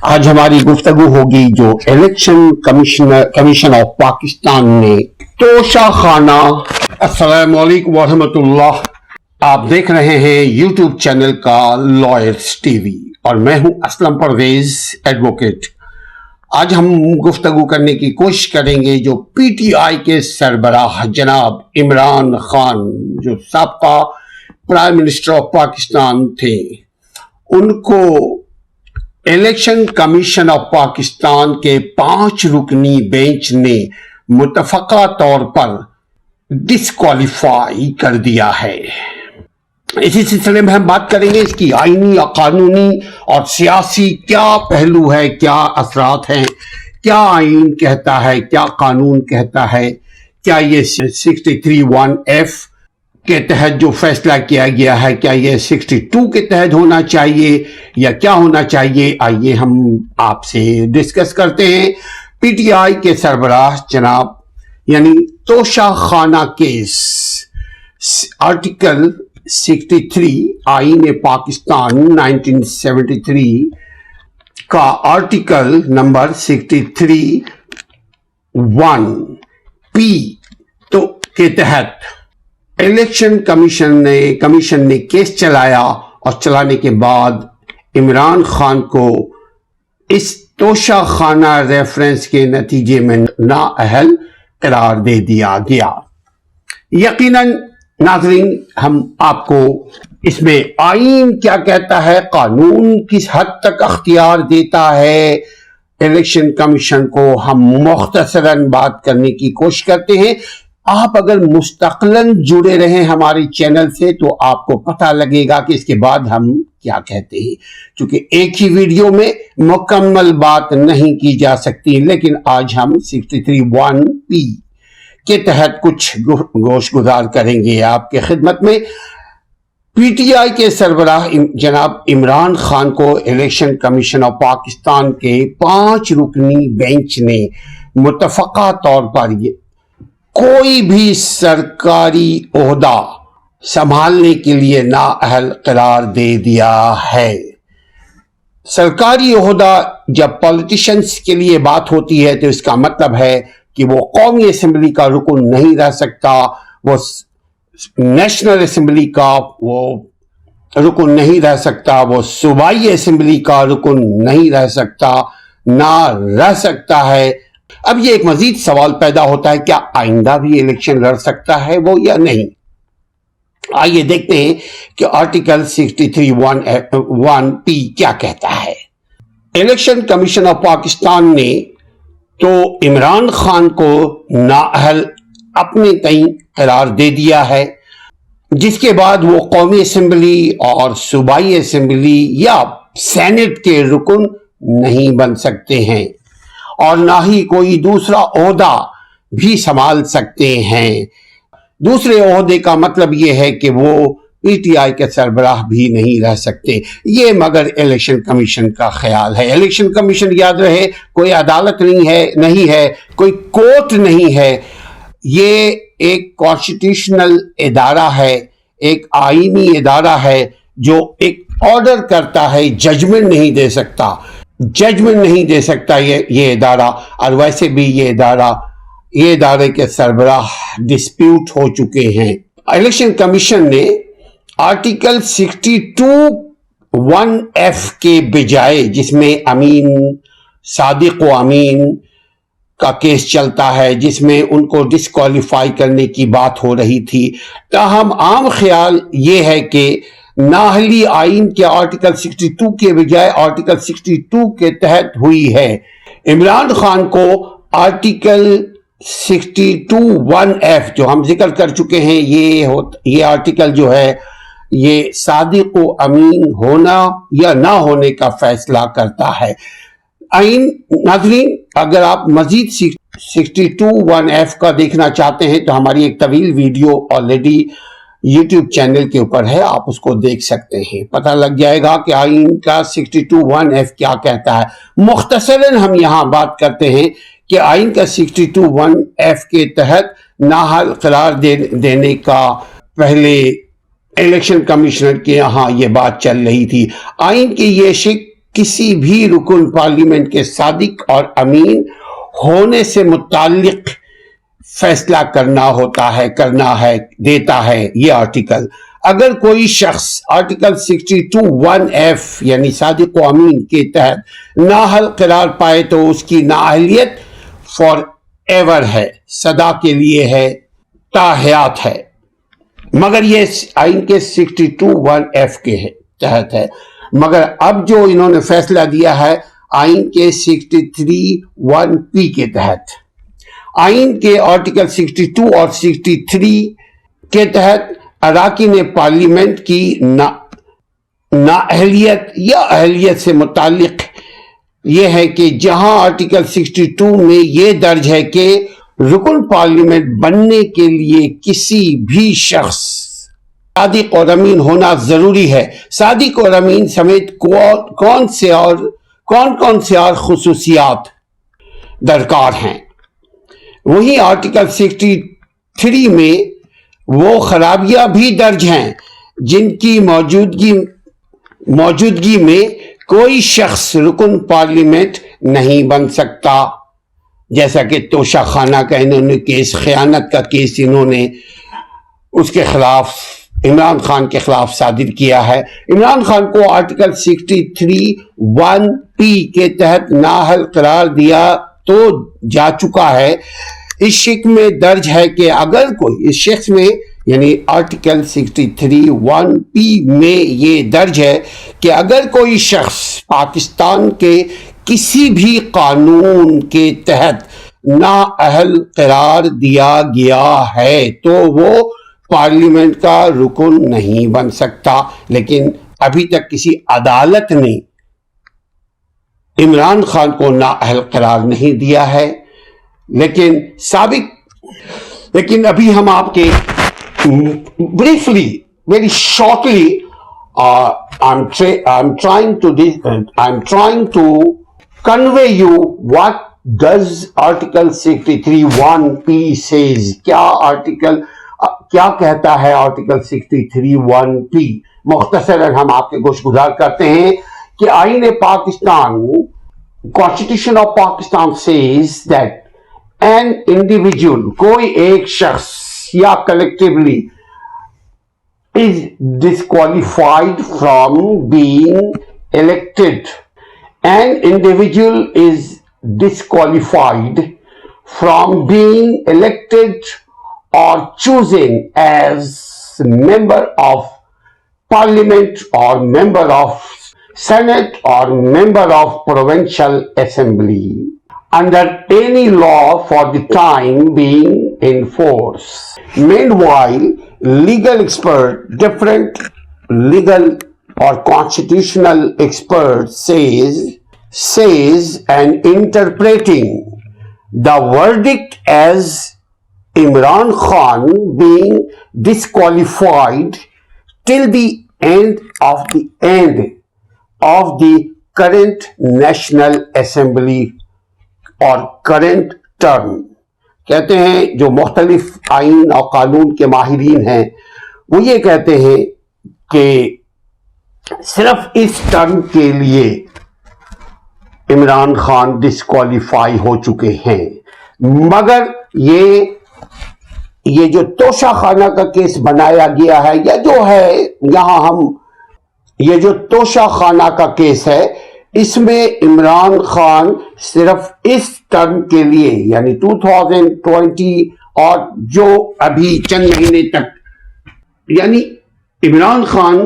آج ہماری گفتگو ہوگی جو الیکشن کمیشن آف پاکستان نے توشہ خانہ. السلام علیکم ورحمۃ اللہ. آپ دیکھ رہے ہیں یوٹیوب چینل کا لائرز ٹی وی اور میں ہوں اسلم پرویز ایڈوکیٹ. آج ہم گفتگو کرنے کی کوشش کریں گے جو پی ٹی آئی کے سربراہ جناب عمران خان جو سابقہ پرائم منسٹر آف پاکستان تھے، ان کو الیکشن کمیشن آف پاکستان کے 5 رکنی بینچ نے متفقہ طور پر ڈسکوالیفائی کر دیا ہے. اسی سلسلے میں ہم بات کریں گے اس کی آئینی یا قانونی اور سیاسی کیا پہلو ہے، کیا اثرات ہیں، کیا آئین کہتا ہے، کیا قانون کہتا ہے، کیا یہ 63(1)(f) کے تحت جو فیصلہ کیا گیا ہے کیا یہ 62 کے تحت ہونا چاہیے یا کیا ہونا چاہیے. آئیے ہم آپ سے ڈسکس کرتے ہیں. پی ٹی آئی کے سربراہ جناب یعنی توشہ خانہ کیس، آرٹیکل 63 آئین پاکستان 1973 کا آرٹیکل نمبر 63(1)(p) تو کے تحت الیکشن کمیشن نے کیس چلایا اور چلانے کے بعد عمران خان کو اس توشہ خانہ ریفرنس کے نتیجے میں نااہل قرار دے دیا گیا. یقیناً ناظرین، ہم آپ کو اس میں آئین کیا کہتا ہے، قانون کس حد تک اختیار دیتا ہے الیکشن کمیشن کو، ہم مختصراً بات کرنے کی کوشش کرتے ہیں. آپ اگر مستقلاً جڑے رہیں ہمارے چینل سے تو آپ کو پتہ لگے گا کہ اس کے بعد ہم کیا کہتے ہیں، چونکہ ایک ہی ویڈیو میں مکمل بات نہیں کی جا سکتی. لیکن آج ہم 63(1)(p) کے تحت کچھ گوش گزار کریں گے آپ کے خدمت میں. پی ٹی آئی کے سربراہ جناب عمران خان کو الیکشن کمیشن آف پاکستان کے 5 رکنی بینچ نے متفقہ طور پر کوئی بھی سرکاری عہدہ سنبھالنے کے لیے نااہل قرار دے دیا ہے. سرکاری عہدہ جب پولیٹیشنز کے لیے بات ہوتی ہے تو اس کا مطلب ہے کہ وہ قومی اسمبلی کا رکن نہیں رہ سکتا، وہ نیشنل اسمبلی کا وہ رکن نہیں رہ سکتا، وہ صوبائی اسمبلی کا رکن نہیں رہ سکتا، نہ رہ سکتا ہے. اب یہ ایک مزید سوال پیدا ہوتا ہے، کیا آئندہ بھی الیکشن لڑ سکتا ہے وہ یا نہیں؟ آئیے دیکھتے ہیں کہ آرٹیکل 63(1)(p) کیا کہتا ہے. الیکشن کمیشن آف پاکستان نے تو عمران خان کو نااہل اپنے تئیں قرار دے دیا ہے، جس کے بعد وہ قومی اسمبلی اور صوبائی اسمبلی یا سینٹ کے رکن نہیں بن سکتے ہیں اور نہ ہی کوئی دوسرا عہدہ بھی سنبھال سکتے ہیں. دوسرے عہدے کا مطلب یہ ہے کہ وہ پی ٹی آئی کے سربراہ بھی نہیں رہ سکتے. یہ مگر الیکشن کمیشن کا خیال ہے. الیکشن کمیشن یاد رہے کوئی عدالت نہیں ہے، کوئی کورٹ نہیں ہے. یہ ایک کانسٹیٹیوشنل ادارہ ہے، ایک آئینی ادارہ ہے جو ایک آرڈر کرتا ہے، ججمنٹ نہیں دے سکتا. یہ ادارہ. اور ویسے بھی یہ ادارے کے سربراہ ڈسپیوٹ ہو چکے ہیں. الیکشن کمیشن نے آرٹیکل 62(1)(f) کے بجائے، جس میں صادق و امین کا کیس چلتا ہے، جس میں ان کو ڈسکوالیفائی کرنے کی بات ہو رہی تھی، تاہم عام خیال یہ ہے کہ نااہلی آئین کے آرٹیکل 62 کے بجائے آرٹیکل 62 کے تحت ہوئی ہے. عمران خان کو آرٹیکل 62(1)(f) جو ہم ذکر کر چکے ہیں، یہ آرٹیکل جو ہے یہ صادق و امین ہونا یا نہ ہونے کا فیصلہ کرتا ہے. آئین ناظرین، اگر آپ مزید 62(1)(f) کا دیکھنا چاہتے ہیں تو ہماری ایک طویل ویڈیو آلریڈی یوٹیوب چینل کے اوپر ہے، آپ اس کو دیکھ سکتے ہیں. پتہ لگ جائے گا کہ آئین کا 62(1)(f) کیا کہتا ہے. مختصراً ہم یہاں بات کرتے ہیں کہ آئین کا 62(1)(f) کے تحت نااہل قرار دینے کا پہلے الیکشن کمیشنر کے یہاں یہ بات چل رہی تھی. آئین کی یہ شک کسی بھی رکن پارلیمنٹ کے صادق اور امین ہونے سے متعلق فیصلہ کرنا ہے دیتا ہے یہ آرٹیکل. اگر کوئی شخص آرٹیکل 62(1)(f) یعنی صادق و امین کے تحت نااہل قرار پائے تو اس کی نااہلیت فار ایور ہے، سدا کے لیے ہے، تا حیات ہے. مگر یہ آئین کے 62(1)(f) کے تحت ہے. مگر اب جو انہوں نے فیصلہ دیا ہے آئین کے 63(1)(p) کے تحت، آئین کے آرٹیکل 62 اور 63 کے تحت اراکین پارلیمنٹ کی نااہلیت یا اہلیت سے متعلق یہ ہے کہ جہاں آرٹیکل 62 میں یہ درج ہے کہ رکن پارلیمنٹ بننے کے لیے کسی بھی شخص صادق اور امین ہونا ضروری ہے. صادق اور امین سمیت کون کون سے اور خصوصیات درکار ہیں. وہیں آرٹیکل 63 میں وہ خرابیاں بھی درج ہیں جن کی موجودگی میں کوئی شخص رکن پارلیمنٹ نہیں بن سکتا، جیسا کہ توشہ خانہ کا انہوں نے کیس، خیانت کا کیس انہوں نے اس کے خلاف عمران خان کے خلاف صادر کیا ہے. عمران خان کو آرٹیکل 63(1)(p) کے تحت نااہل قرار دیا تو جا چکا ہے. اس شک میں درج ہے کہ اگر کوئی اس شخص میں یعنی آرٹیکل 63(1)(p) میں یہ درج ہے کہ اگر کوئی شخص پاکستان کے کسی بھی قانون کے تحت نااہل قرار دیا گیا ہے تو وہ پارلیمنٹ کا رکن نہیں بن سکتا. لیکن ابھی تک کسی عدالت نے عمران خان کو نااہل قرار نہیں دیا ہے. لیکن ابھی ہم آپ کے briefly, very shortly, I'm trying to convey you what does Article 63(1)(p) says. کیا کہتا ہے آرٹیکل 63(1)(p)؟ مختصراً ہم آپ کے گوش گزار کرتے ہیں کہ آئین Pakistan Constitution of Pakistan says that an individual, کوئی ایک شخص یا collectively is disqualified from being elected. An individual is disqualified from being elected or chosen as member of parliament or member of senate or member of provincial assembly under any law for the time being in force. Meanwhile, different legal or constitutional expert says and interpreting the verdict as Imran Khan being disqualified till the end of the current National Assembly اور current term. کہتے ہیں جو مختلف آئین اور قانون کے ماہرین ہیں وہ یہ کہتے ہیں کہ صرف اس ٹرم کے لیے عمران خان ڈسکوالیفائی ہو چکے ہیں. مگر یہ جو توشہ خانہ کا کیس بنایا گیا ہے یا جو ہے یہاں یہ جو توشہ خانہ کا کیس ہے اس میں عمران خان صرف اس ٹرم کے لیے یعنی 2020 اور جو ابھی چند مہینے تک یعنی عمران خان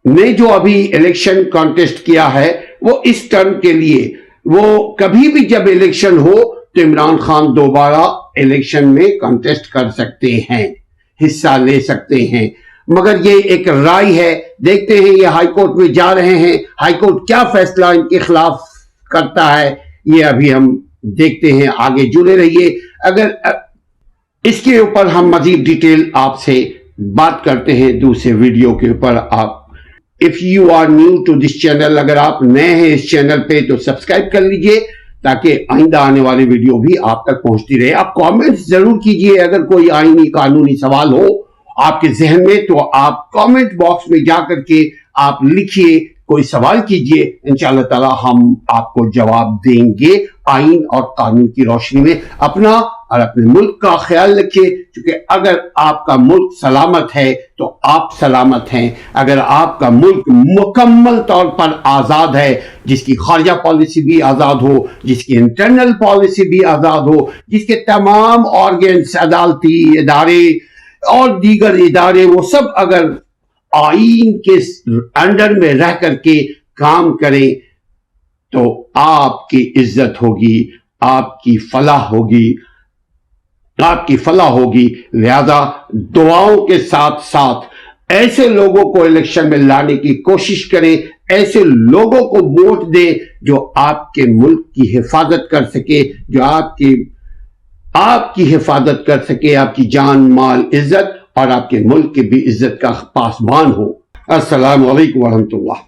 نے جو ابھی الیکشن کانٹیسٹ کیا ہے وہ اس ٹرم کے لیے، وہ کبھی بھی جب الیکشن ہو تو عمران خان دوبارہ الیکشن میں کانٹیسٹ کر سکتے ہیں، حصہ لے سکتے ہیں. مگر یہ ایک رائے ہے، دیکھتے ہیں یہ ہائی کورٹ میں جا رہے ہیں، ہائی کورٹ کیا فیصلہ ان کے خلاف کرتا ہے یہ ابھی ہم دیکھتے ہیں. آگے جڑے رہیے. اگر اس کے اوپر ہم مزید ڈیٹیل آپ سے بات کرتے ہیں دوسرے ویڈیو کے اوپر. آپ if you are new to this channel، اگر آپ نئے ہیں اس چینل پہ تو سبسکرائب کر لیجئے تاکہ آئندہ آنے والے ویڈیو بھی آپ تک پہنچتی رہے. آپ کامنٹ ضرور کیجئے، اگر کوئی آئینی قانونی سوال ہو آپ کے ذہن میں تو آپ کامنٹ باکس میں جا کر کے آپ لکھیے کوئی سوال کیجئے، انشاءاللہ تعالی ہم آپ کو جواب دیں گے آئین اور قانون کی روشنی میں۔ اپنا اور اپنے ملک کا خیال رکھیے، کیونکہ اگر آپ کا ملک سلامت ہے تو آپ سلامت ہیں۔ اگر آپ کا ملک مکمل طور پر آزاد ہے، جس کی خارجہ پالیسی بھی آزاد ہو، جس کی انٹرنل پالیسی بھی آزاد ہو، جس کے تمام آرگنز، عدالتی ادارے اور دیگر ادارے، وہ سب اگر آئین کے انڈر میں رہ کر کے کام کریں تو آپ کی عزت ہوگی، آپ کی فلاح ہوگی، آپ کی فلاح ہوگی۔ لہذا دعاؤں کے ساتھ ساتھ ایسے لوگوں کو الیکشن میں لانے کی کوشش کریں، ایسے لوگوں کو ووٹ دیں جو آپ کے ملک کی حفاظت کر سکے، جو آپ کی حفاظت کر سکے، آپ کی جان مال عزت اور آپ کے ملک کی بھی عزت کا پاسبان ہو۔ السلام علیکم ورحمۃ اللہ۔